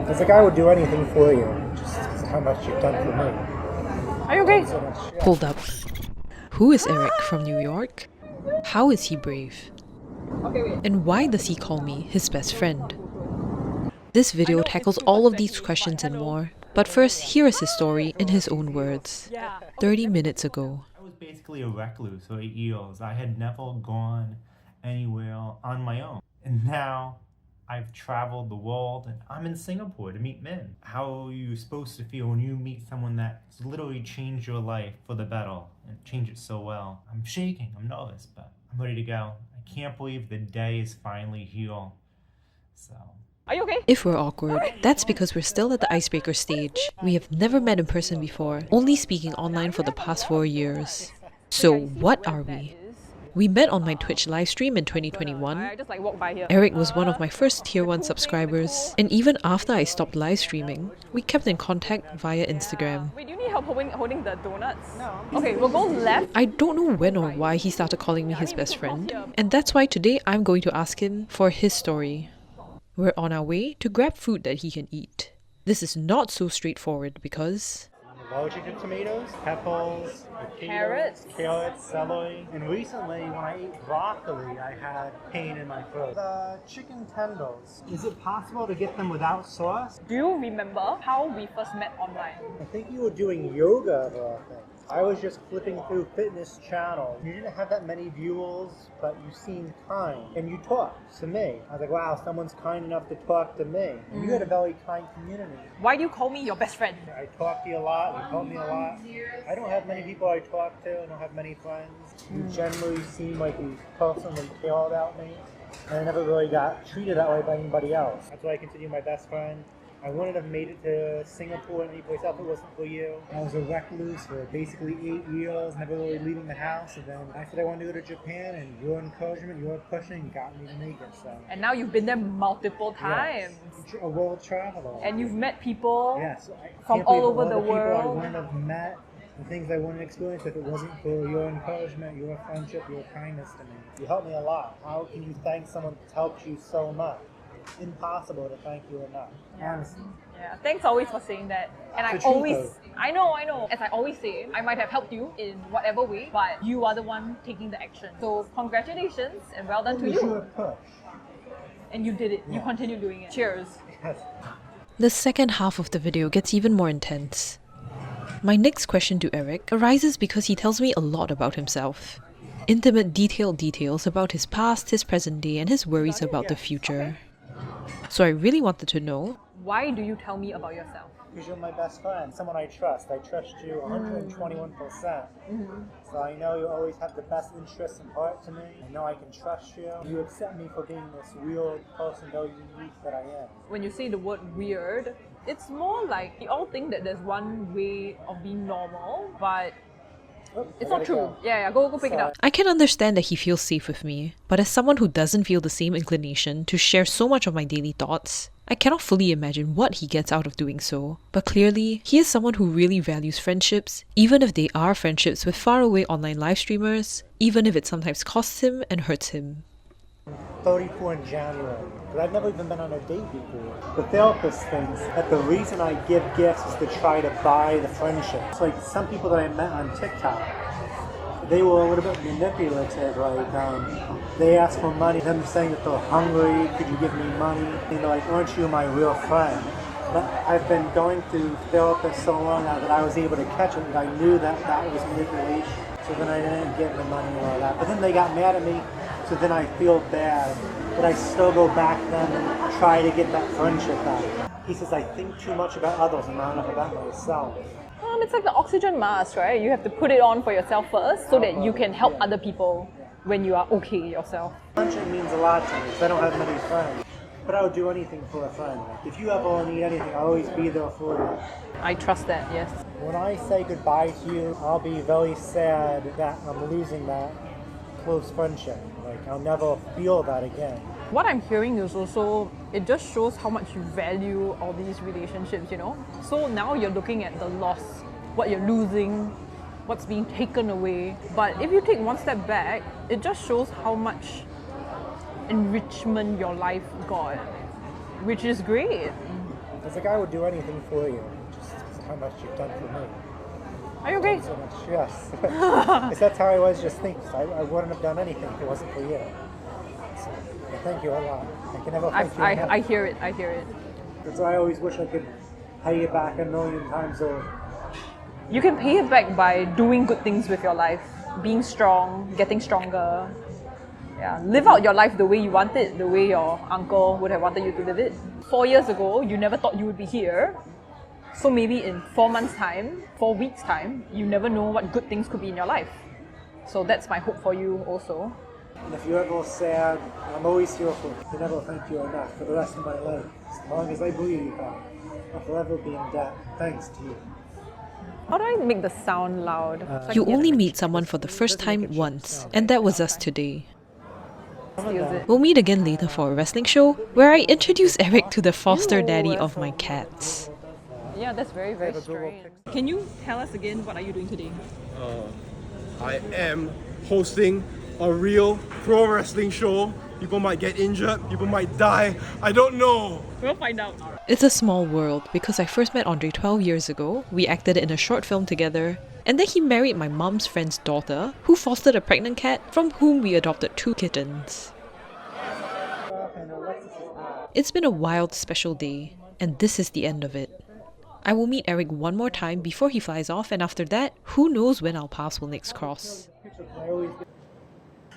Because the guy would do anything for you, just how much you've done for me. Are you okay? So much, yeah. Hold up. Who is Eric from New York? How is he brave? And why does he call me his best friend? This video tackles all of these questions and more. But first, here is his story in his own words. 30 minutes ago. I was basically a recluse for 8 years. I had never gone anywhere on my own. And now I've traveled the world and I'm in Singapore to meet men. How are you supposed to feel when you meet someone that's literally changed your life for the better and changed it so well? I'm shaking, I'm nervous, but I'm ready to go. I can't believe the day is finally here. So. Are you okay? If we're awkward, that's because we're still at the icebreaker stage. We have never met in person before, only speaking online for the past 4 years. So what are we? We met on my Twitch livestream in 2021. I just walk by here. Eric was one of my first tier 1 subscribers, and even after I stopped live streaming, we kept in contact via Instagram. Wait, do you need help holding the donuts? No. Okay, we'll go left. I don't know when or why he started calling me his best friend, and that's why today I'm going to ask him for his story. We're on our way to grab food that he can eat. This is not so straightforward because I'm allergic to tomatoes, peppers, Carrots. celery. And recently, when I ate broccoli, I had pain in my throat. The chicken tenders, is it possible to get them without sauce? Do you remember how we first met online? I think you were doing yoga of all things. I was just flipping through fitness channels. You didn't have that many viewers, but you seemed kind. And you talked to me. I was like, wow, someone's kind enough to talk to me. And you had a very kind community. Why do you call me your best friend? I talk to you a lot, you taught me a lot. I don't have many people I talk to, I don't have many friends. You generally seem like you personally care about me. And I never really got treated that way by anybody else. That's why I consider you my best friend. I wouldn't have made it to Singapore and any place else if it wasn't for you. I was a recluse for basically 8 years, never really leaving the house. And then I said I wanted to go to Japan, and your encouragement, your pushing got me to make it. So. And now you've been there multiple times. Yes. A world traveler. And you've met people yes. from all over the world. I wouldn't have met, the things I wouldn't experience if it wasn't for your encouragement, your friendship, your kindness to me. You helped me a lot. How can you thank someone that's helped you so much? Impossible to thank you enough, honestly. Yeah, thanks always for saying that. And I know. As I always say, I might have helped you in whatever way, but you are the one taking the action. So congratulations and well done to you. Push. And you did it. Yeah. You continue doing it. Cheers. Yes. the second half of the video gets even more intense. My next question to Eric arises because he tells me a lot about himself. Intimate, detailed details about his past, his present day, and his worries about the future. So I really wanted to know, why do you tell me about yourself? Because you're my best friend, someone I trust. I trust you 121%. So I know you always have the best interests in heart to me. I know I can trust you. You accept me for being this weird person, though unique that I am. When you say the word weird, it's more like you all think that there's one way of being normal, but it's not true. Go. Yeah, go pick it up. I can understand that he feels safe with me, but as someone who doesn't feel the same inclination to share so much of my daily thoughts, I cannot fully imagine what he gets out of doing so. But clearly, he is someone who really values friendships, even if they are friendships with faraway online live streamers, even if it sometimes costs him and hurts him. 34 in January, but I've never even been on a date before. The therapist thinks that the reason I give gifts is to try to buy the friendship. It's like some people that I met on TikTok, they were a little bit manipulative, like they asked for money, them saying that they're hungry, could you give me money? And they're like, aren't you my real friend? But I've been going through therapists so long now that I was able to catch it, and I knew that that was manipulation. So then I didn't give the money and all that. But then they got mad at me, so then I feel bad. But I still go back to them and try to get that friendship back. He says, I think too much about others and not enough about myself. It's like the oxygen mask, right? You have to put it on for yourself first so that you can help other people when you are okay yourself. Friendship means a lot to me because I don't have many friends. But I would do anything for a friend. If you ever need anything, I'll always be there for you. I trust that, yes. When I say goodbye to you, I'll be very sad that I'm losing that close friendship. Like, I'll never feel that again. What I'm hearing is also, it just shows how much you value all these relationships, you know? So now you're looking at the loss, what you're losing, what's being taken away. But if you take one step back, it just shows how much enrichment your life got, which is great. That's It's like I would do anything for you, just how much you've done for me. Are you okay? So much, yes. Because that's how I was just thinking. I wouldn't have done anything if it wasn't for you. So, thank you a lot. I can never thank you enough. I hear it. I hear it. That's why I always wish I could pay you back 1,000,000 times over. You can pay it back by doing good things with your life, being strong, getting stronger. Yeah, live out your life the way you want it, the way your uncle would have wanted you to live it. 4 years ago, you never thought you would be here. So maybe in 4 months' time, 4 weeks' time, you never know what good things could be in your life. So that's my hope for you also. And if you're ever sad, I'm always here for you. Never thank you enough for the rest of my life. As long as I breathe, I'll forever be in debt. Thanks to you. How do I make the sound loud? So I You can get only it. meet someone for the first time once, and that was us today. Use it. We'll meet again later for a wrestling show, where I introduce Eric to the foster daddy of my cats. Yeah, that's very, very strange. Can you tell us again, what are you doing today? I am hosting a real pro wrestling show. People might get injured, people might die. I don't know. We'll find out. It's a small world because I first met Andre 12 years ago, we acted in a short film together, and then he married my mom's friend's daughter, who fostered a pregnant cat from whom we adopted 2 kittens. It's been a wild, special day, and this is the end of it. I will meet Eric one more time before he flies off, and after that, who knows when our paths will next cross.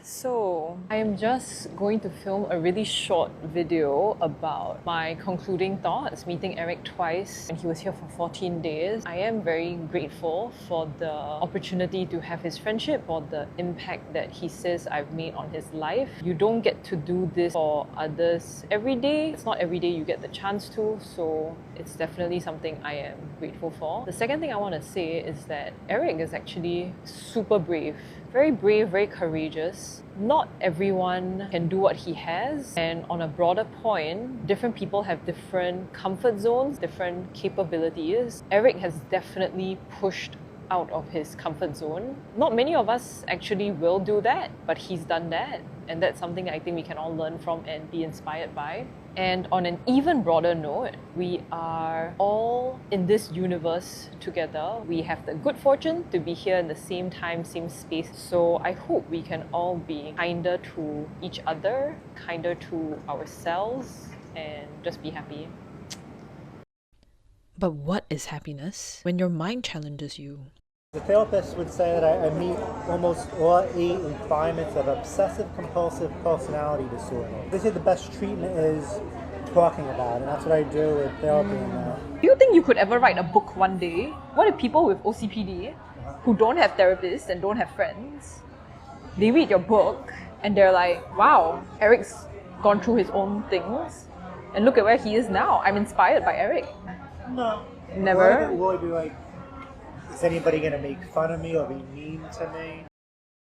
So, I am just going to film a really short video about my concluding thoughts, meeting Eric twice, and he was here for 14 days. I am very grateful for the opportunity to have his friendship, for the impact that he says I've made on his life. You don't get to do this for others every day. It's not every day you get the chance to, so it's definitely something I am grateful for. The second thing I want to say is that Eric is actually super brave, very courageous. Not everyone can do what he has, and on a broader point, different people have different comfort zones, different capabilities. Eric has definitely pushed out of his comfort zone. Not many of us actually will do that, but he's done that, and that's something I think we can all learn from and be inspired by. And on an even broader note, we are all in this universe together. We have the good fortune to be here in the same time, same space. So I hope we can all be kinder to each other, kinder to ourselves, and just be happy. But what is happiness when your mind challenges you? The therapist would say that I meet almost all 8 requirements of obsessive-compulsive personality disorder. They say the best treatment is talking about it, and that's what I do with therapy and that. Do you think you could ever write a book one day? What if people with OCPD, who don't have therapists and don't have friends, they read your book and they're like, wow, Eric's gone through his own things, and look at where he is now. I'm inspired by Eric. No. Never? Will I be like, is anybody going to make fun of me or be mean to me?